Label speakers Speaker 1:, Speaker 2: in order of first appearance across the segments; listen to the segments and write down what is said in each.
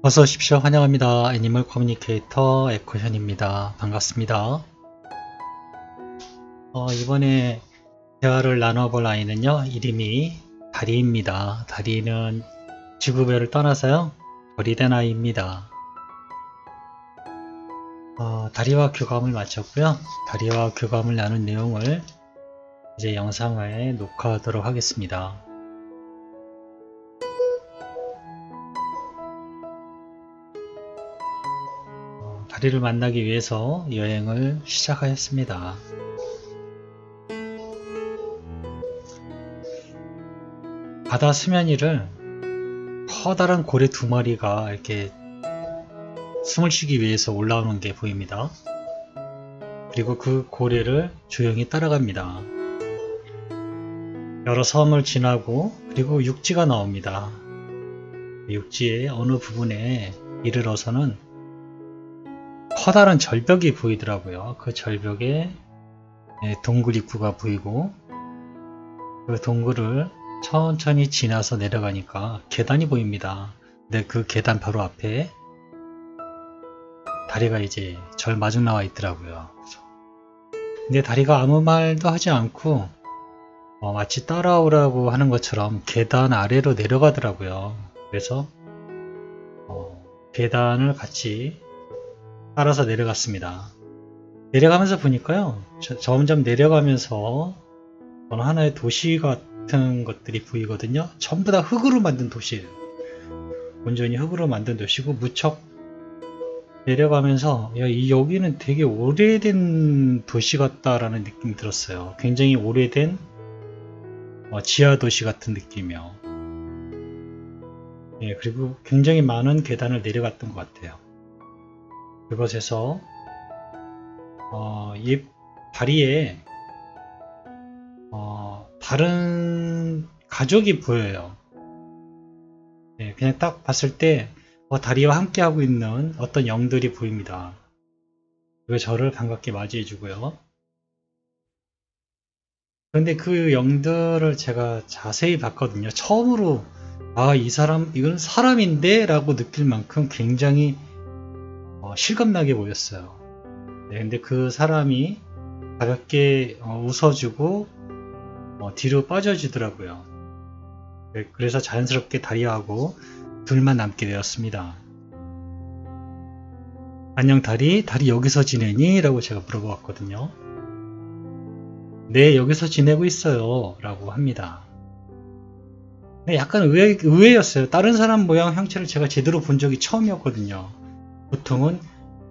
Speaker 1: 어서 오십시오. 환영합니다. 애니멀 커뮤니케이터 에코현입니다. 반갑습니다. 이번에 대화를 나눠볼 아이는요. 이름이 다리입니다. 다리는 지구별을 떠나서요. 별이 된 아이입니다. 다리와 교감을 마쳤고요. 다리와 교감을 나눈 내용을 이제 영상에 녹화하도록 하겠습니다. 다리를 만나기 위해서 여행을 시작하였습니다. 바다 수면 위를 커다란 고래 두 마리가 이렇게 숨을 쉬기 위해서 올라오는 게 보입니다. 그리고 그 고래를 조용히 따라갑니다. 여러 섬을 지나고 그리고 육지가 나옵니다. 육지의 어느 부분에 이르러서는 커다란 절벽이 보이더라고요. 그 절벽에 동굴 입구가 보이고 그 동굴을 천천히 지나서 내려가니까 계단이 보입니다. 근데 그 계단 바로 앞에 다리가 이제 절 마중 나와 있더라고요. 근데 다리가 아무 말도 하지 않고 마치 따라오라고 하는 것처럼 계단 아래로 내려가더라고요. 그래서 계단을 같이 따라서 내려갔습니다. 내려가면서 보니까요. 점점 내려가면서 어느 하나의 도시 같은 것들이 보이거든요. 전부 다 흙으로 만든 도시예요. 온전히 흙으로 만든 도시고 무척 내려가면서 여기는 되게 오래된 도시 같다라는 느낌이 들었어요. 굉장히 오래된 지하 도시 같은 느낌이요. 그리고 굉장히 많은 계단을 내려갔던 것 같아요. 그곳에서 이 다리에 다른 가족이 보여요. 그냥 딱 봤을 때 다리와 함께 하고 있는 어떤 영들이 보입니다. 그리고 저를 반갑게 맞이해 주고요. 그런데 그 영들을 제가 자세히 봤거든요. 처음으로 이 사람 이건 사람인데 라고 느낄 만큼 굉장히 실감나게 보였어요. 근데 그 사람이 가볍게 웃어주고 뒤로 빠져주더라고요. 그래서 자연스럽게 다리하고 둘만 남게 되었습니다. 안녕 다리 여기서 지내니? 라고 제가 물어보았거든요. 네, 여기서 지내고 있어요. 라고 합니다. 약간 의외였어요. 다른 사람 모양 형체를 제가 제대로 본 적이 처음이었거든요. 보통은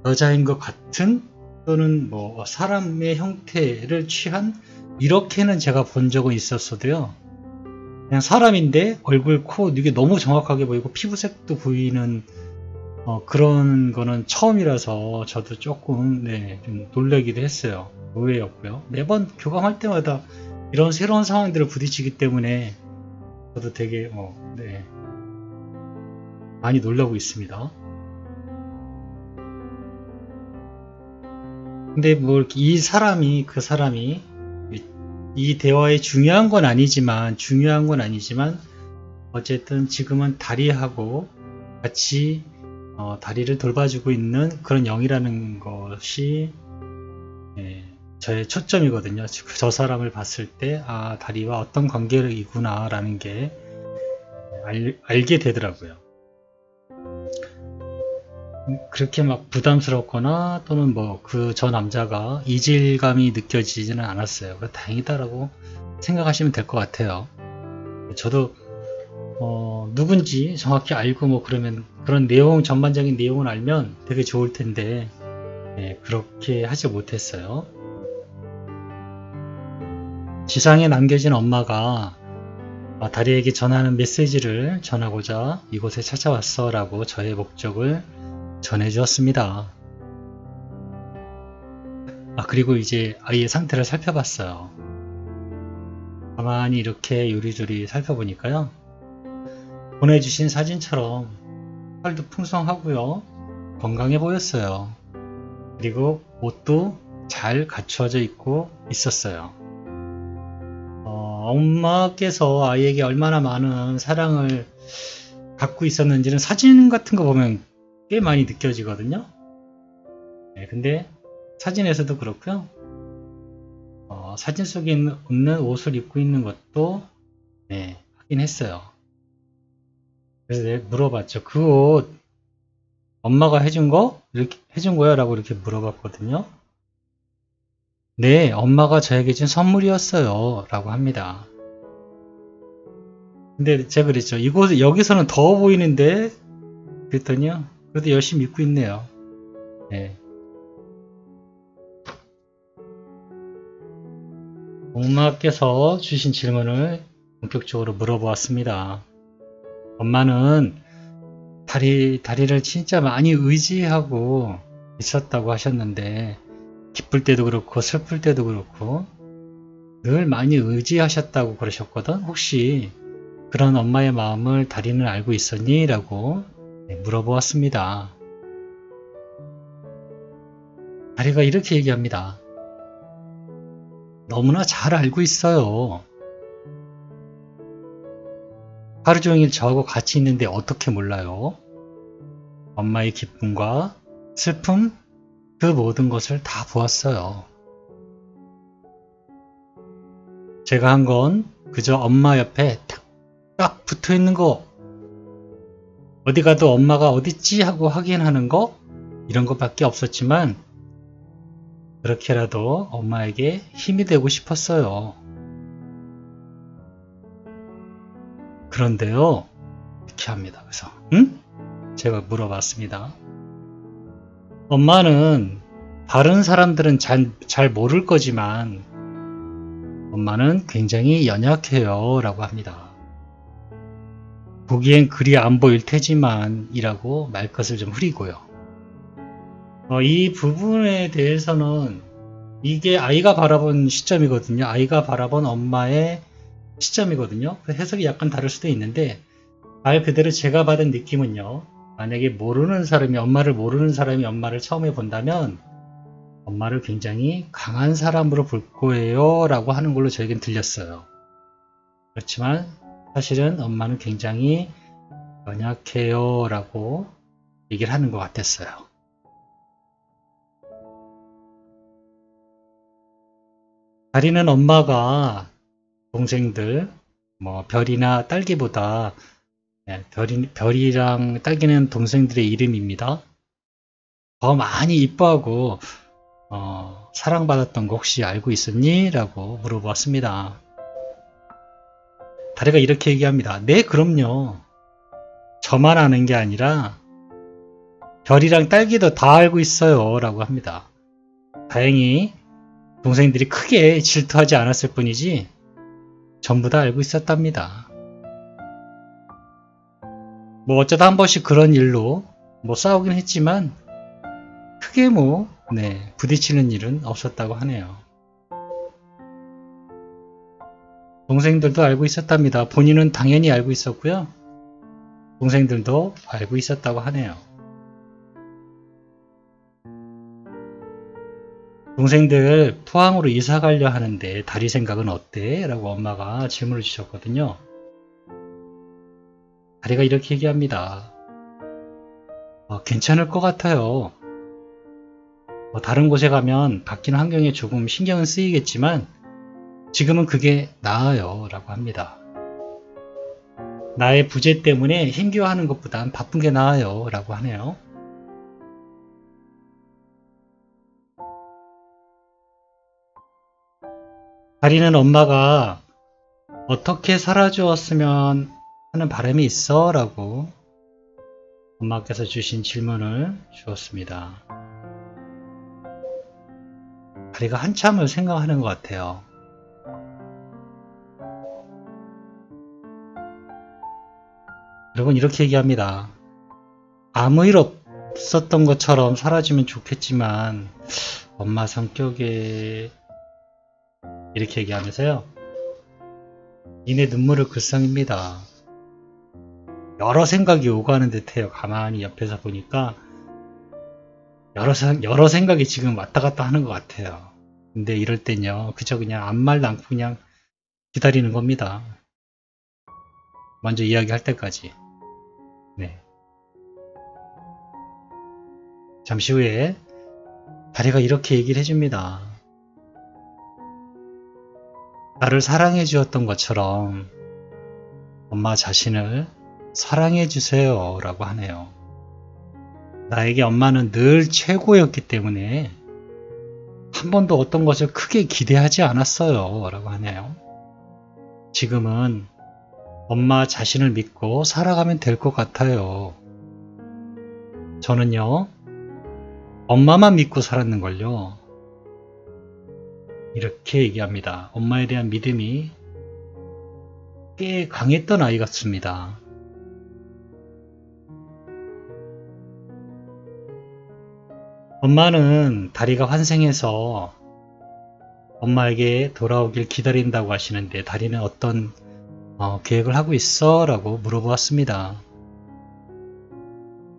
Speaker 1: 여자인 것 같은 또는 사람의 형태를 취한 이렇게는 제가 본 적은 있었어도요. 그냥 사람인데 얼굴, 코 이게 너무 정확하게 보이고 피부색도 보이는 그런 거는 처음이라서 저도 조금 좀 놀라기도 했어요. 의외였고요. 매번 교감할 때마다 이런 새로운 상황들을 부딪히기 때문에 저도 되게 많이 놀라고 있습니다. 근데 이 사람이 이 대화에 중요한 건 아니지만 어쨌든 지금은 다리하고 같이 다리를 돌봐주고 있는 그런 영이라는 것이 저의 초점이거든요. 저 사람을 봤을 때 다리와 어떤 관계이구나 라는 게 알게 되더라고요. 그렇게 막 부담스럽거나 또는 저 남자가 이질감이 느껴지지는 않았어요. 다행이다라고 생각하시면 될 것 같아요. 저도 누군지 정확히 알고 그러면 그런 내용, 전반적인 내용을 알면 되게 좋을 텐데 그렇게 하지 못했어요. 지상에 남겨진 엄마가 다리에게 전하는 메시지를 전하고자 이곳에 찾아왔어 라고 저의 목적을 전해주었습니다. 그리고 이제 아이의 상태를 살펴봤어요. 가만히 이렇게 요리조리 살펴보니까요. 보내주신 사진처럼 살도 풍성하고요. 건강해 보였어요. 그리고 옷도 잘 갖추어져 있고 있었어요. 엄마께서 아이에게 얼마나 많은 사랑을 갖고 있었는지는 사진 같은 거 보면 꽤 많이 느껴지거든요. 네, 근데 사진에서도 그렇고요. 사진 속에 있는 옷을 입고 있는 것도 네, 확인했어요. 그래서 내가 물어봤죠. 그 옷 엄마가 해준 거? 이렇게 해준 거야? 라고 이렇게 물어봤거든요. 네, 엄마가 저에게 준 선물이었어요. 라고 합니다. 근데 제가 그랬죠. 이곳, 여기서는 더워 보이는데? 그랬더니요. 그래도 열심히 입고 있네요. 네. 엄마께서 주신 질문을 본격적으로 물어보았습니다. 엄마는 다리를 진짜 많이 의지하고 있었다고 하셨는데, 기쁠 때도 그렇고 슬플 때도 그렇고 늘 많이 의지하셨다고 그러셨거든. 혹시 그런 엄마의 마음을 다리는 알고 있었니? 라고 물어보았습니다. 다리가 이렇게 얘기합니다. 너무나 잘 알고 있어요. 하루 종일 저하고 같이 있는데 어떻게 몰라요? 엄마의 기쁨과 슬픔, 그 모든 것을 다 보았어요. 제가 한 건 그저 엄마 옆에 딱 붙어 있는 거, 어디 가도 엄마가 어딨지 하고 확인하는 거, 이런 것밖에 없었지만 그렇게라도 엄마에게 힘이 되고 싶었어요. 그런데요, 이렇게 합니다. 그래서 응? 제가 물어봤습니다. 엄마는 다른 사람들은 잘 모를 거지만 엄마는 굉장히 연약해요 라고 합니다. 보기엔 그리 안 보일 테지만 이라고 말것을 좀 흐리고요. 이 부분에 대해서는 이게 아이가 바라본 시점이거든요. 아이가 바라본 엄마의 시점이거든요. 해석이 약간 다를 수도 있는데 말 그대로 제가 받은 느낌은요. 만약에 엄마를 모르는 사람이 엄마를 처음에 본다면 엄마를 굉장히 강한 사람으로 볼 거예요 라고 하는 걸로 저에겐 들렸어요. 그렇지만 사실은 엄마는 굉장히 연약해요 라고 얘기를 하는 것 같았어요. 다리는 엄마가 동생들 별이나 딸기보다 별이랑 딸기는 동생들의 이름입니다. 더 많이 이뻐하고 사랑받았던 거 혹시 알고 있었니? 라고 물어보았습니다. 다리가 이렇게 얘기합니다. 네, 그럼요. 저만 아는 게 아니라 별이랑 딸기도 다 알고 있어요. 라고 합니다. 다행히 동생들이 크게 질투하지 않았을 뿐이지 전부 다 알고 있었답니다. 어쩌다 한 번씩 그런 일로 싸우긴 했지만 크게 부딪히는 일은 없었다고 하네요. 동생들도 알고 있었답니다. 본인은 당연히 알고 있었고요. 동생들도 알고 있었다고 하네요. 동생들 포항으로 이사 가려 하는데 다리 생각은 어때? 라고 엄마가 질문을 주셨거든요. 다리가 이렇게 얘기합니다. 괜찮을 것 같아요. 다른 곳에 가면 바뀌는 환경에 조금 신경은 쓰이겠지만 지금은 그게 나아요 라고 합니다. 나의 부재 때문에 힘겨워하는 것보단 바쁜 게 나아요 라고 하네요. 다리는 엄마가 어떻게 살아주었으면 하는 바람이 있어? 라고 엄마께서 주신 질문을 주었습니다. 다리가 한참을 생각하는 것 같아요. 여러분 이렇게 얘기합니다. 아무 일 없었던 것처럼 살아주면 좋겠지만 엄마 성격에 이렇게 얘기하면서요. 이내 눈물을 글썽입니다. 여러 생각이 오가는 듯해요. 가만히 옆에서 보니까 여러 생각이 지금 왔다 갔다 하는 것 같아요. 근데 이럴 땐요. 그저 그냥 아무 말도 않고 그냥 기다리는 겁니다. 먼저 이야기할 때까지. 네. 잠시 후에 다리가 이렇게 얘기를 해줍니다. 나를 사랑해 주었던 것처럼 엄마 자신을 사랑해 주세요 라고 하네요. 나에게 엄마는 늘 최고였기 때문에 한 번도 어떤 것을 크게 기대하지 않았어요 라고 하네요. 지금은 엄마 자신을 믿고 살아가면 될 것 같아요. 저는요, 엄마만 믿고 살았는걸요. 이렇게 얘기합니다. 엄마에 대한 믿음이 꽤 강했던 아이 같습니다. 엄마는 다리가 환생해서 엄마에게 돌아오길 기다린다고 하시는데 다리는 어떤 계획을 하고 있어? 라고 물어보았습니다.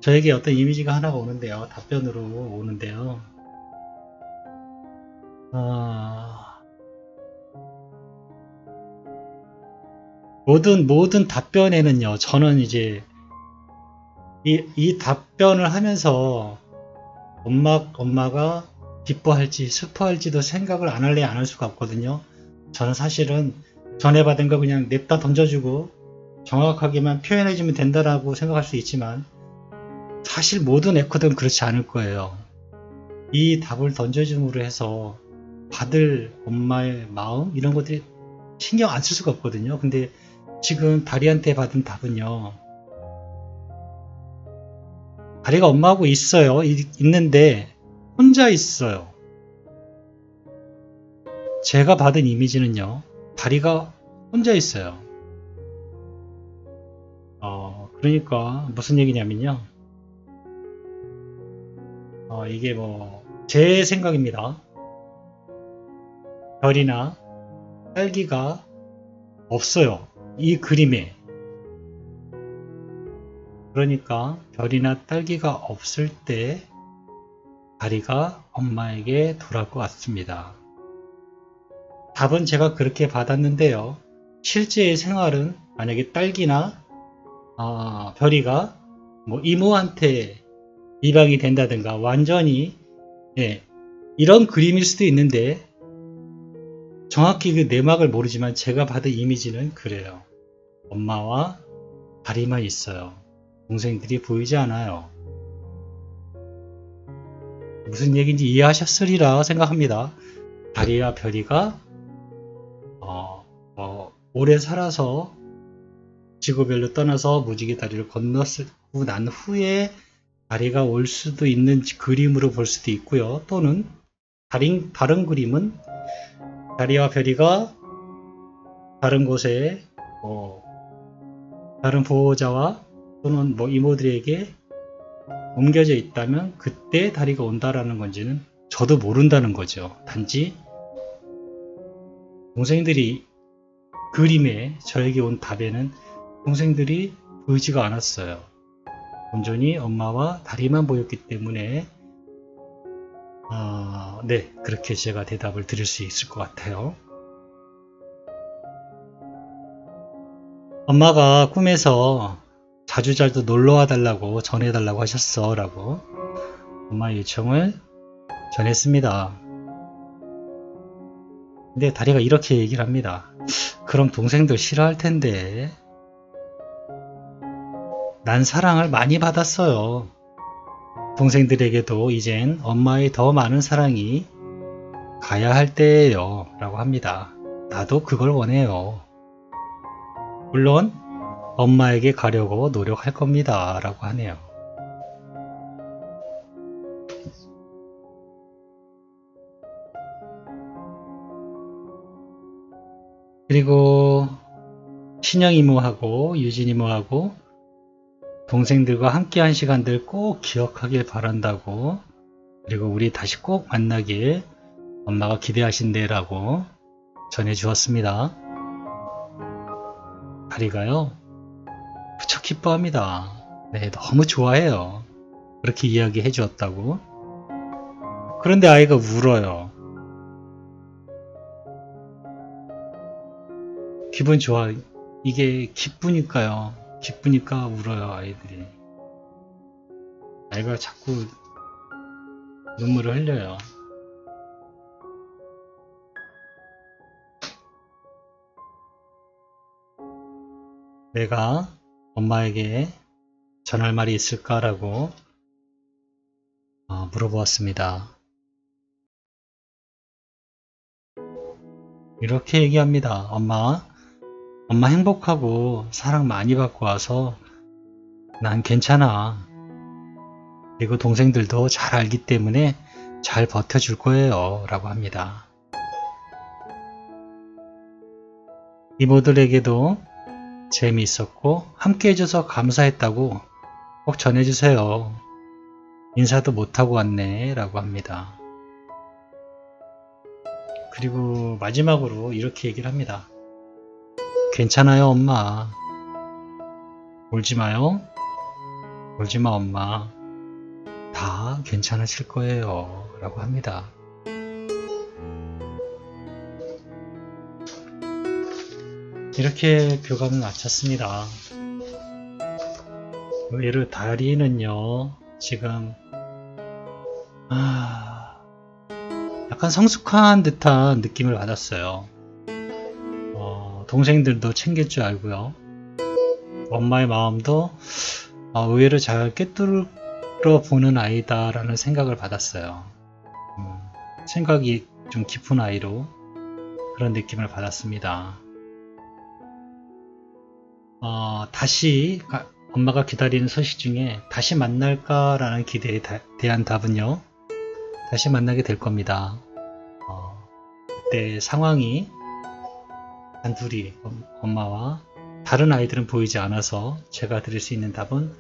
Speaker 1: 저에게 어떤 이미지가 하나가 오는데요. 답변으로 오는데요. 모든 답변에는요. 저는 이제 이 답변을 하면서 엄마가 기뻐할지 슬퍼할지도 생각을 안 할래 안 할 수가 없거든요. 저는 사실은 전에 받은 거 그냥 냅다 던져주고 정확하게만 표현해주면 된다라고 생각할 수 있지만 사실 모든 에코들은 그렇지 않을 거예요. 이 답을 던져줌으로 해서 받을 엄마의 마음 이런 것들이 신경 안 쓸 수가 없거든요. 근데 지금 다리한테 받은 답은요. 다리가 엄마하고 있어요. 있는데 혼자 있어요. 제가 받은 이미지는요. 다리가 혼자 있어요. 그러니까 무슨 얘기냐면요. 이게 뭐 제 생각입니다. 별이나 딸기가 없어요. 이 그림에. 그러니까 별이나 딸기가 없을 때 다리가 엄마에게 돌아올 것 같습니다. 답은 제가 그렇게 받았는데요. 실제의 생활은 만약에 딸기나 별이가 뭐 이모한테 입양이 된다든가 완전히 이런 그림일 수도 있는데 정확히 그 내막을 모르지만 제가 받은 이미지는 그래요. 엄마와 다리만 있어요. 동생들이 보이지 않아요. 무슨 얘기인지 이해하셨으리라 생각합니다. 다리와 별이가 오래 살아서 지구별로 떠나서 무지개 다리를 건너고 난 후에 다리가 올 수도 있는 그림으로 볼 수도 있고요. 또는 다른 그림은 다리와 별이가 다른 곳에 다른 보호자와 또는 뭐 이모들에게 옮겨져 있다면 그때 다리가 온다라는 건지는 저도 모른다는 거죠. 단지 동생들이 그림에 저에게 온 답에는 동생들이 보이지가 않았어요. 온전히 엄마와 다리만 보였기 때문에 네, 그렇게 제가 대답을 드릴 수 있을 것 같아요. 엄마가 꿈에서 자주자주 놀러와 달라고 전해달라고 하셨어 라고 엄마의 요청을 전했습니다. 근데 다리가 이렇게 얘기를 합니다. 그럼 동생들 싫어할 텐데 난 사랑을 많이 받았어요. 동생들에게도 이젠 엄마의 더 많은 사랑이 가야 할 때예요 라고 합니다. 나도 그걸 원해요. 물론 엄마에게 가려고 노력할 겁니다 라고 하네요. 그리고 신영 이모하고 유진 이모하고 동생들과 함께한 시간들 꼭 기억하길 바란다고, 그리고 우리 다시 꼭 만나길 엄마가 기대하신대 라고 전해주었습니다. 다리가요 무척 기뻐합니다. 네, 너무 좋아해요. 그렇게 이야기해 주었다고. 그런데 아이가 울어요. 기분 좋아. 이게 기쁘니까요. 기쁘니까 울어요, 아이들이. 아이가 자꾸 눈물을 흘려요. 내가 엄마에게 전할 말이 있을까라고 물어보았습니다. 이렇게 얘기합니다. 엄마 행복하고 사랑 많이 받고 와서 난 괜찮아. 그리고 동생들도 잘 알기 때문에 잘 버텨줄 거예요. 라고 합니다. 이모들에게도 재미있었고 함께 해줘서 감사했다고 꼭 전해주세요. 인사도 못하고 왔네. 라고 합니다. 그리고 마지막으로 이렇게 얘기를 합니다. 괜찮아요, 엄마. 울지마요. 울지마, 엄마. 다 괜찮으실 거예요. 라고 합니다. 이렇게 교감을 마쳤습니다. 의외로 다리는요, 지금 약간 성숙한 듯한 느낌을 받았어요. 동생들도 챙길 줄 알고요. 엄마의 마음도 의외로 잘 꿰뚫어 보는 아이다 라는 생각을 받았어요. 생각이 좀 깊은 아이로 그런 느낌을 받았습니다. 다시 엄마가 기다리는 소식 중에 다시 만날까 라는 기대에 대한 답은요, 다시 만나게 될 겁니다. 그때 상황이 단둘이 엄마와 다른 아이들은 보이지 않아서 제가 드릴 수 있는 답은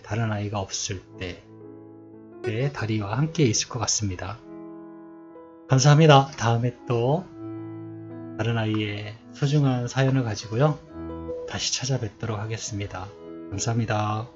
Speaker 1: 다른 아이가 없을 때 다리와 함께 있을 것 같습니다. 감사합니다. 다음에 또 다른 아이의 소중한 사연을 가지고요, 다시 찾아뵙도록 하겠습니다. 감사합니다.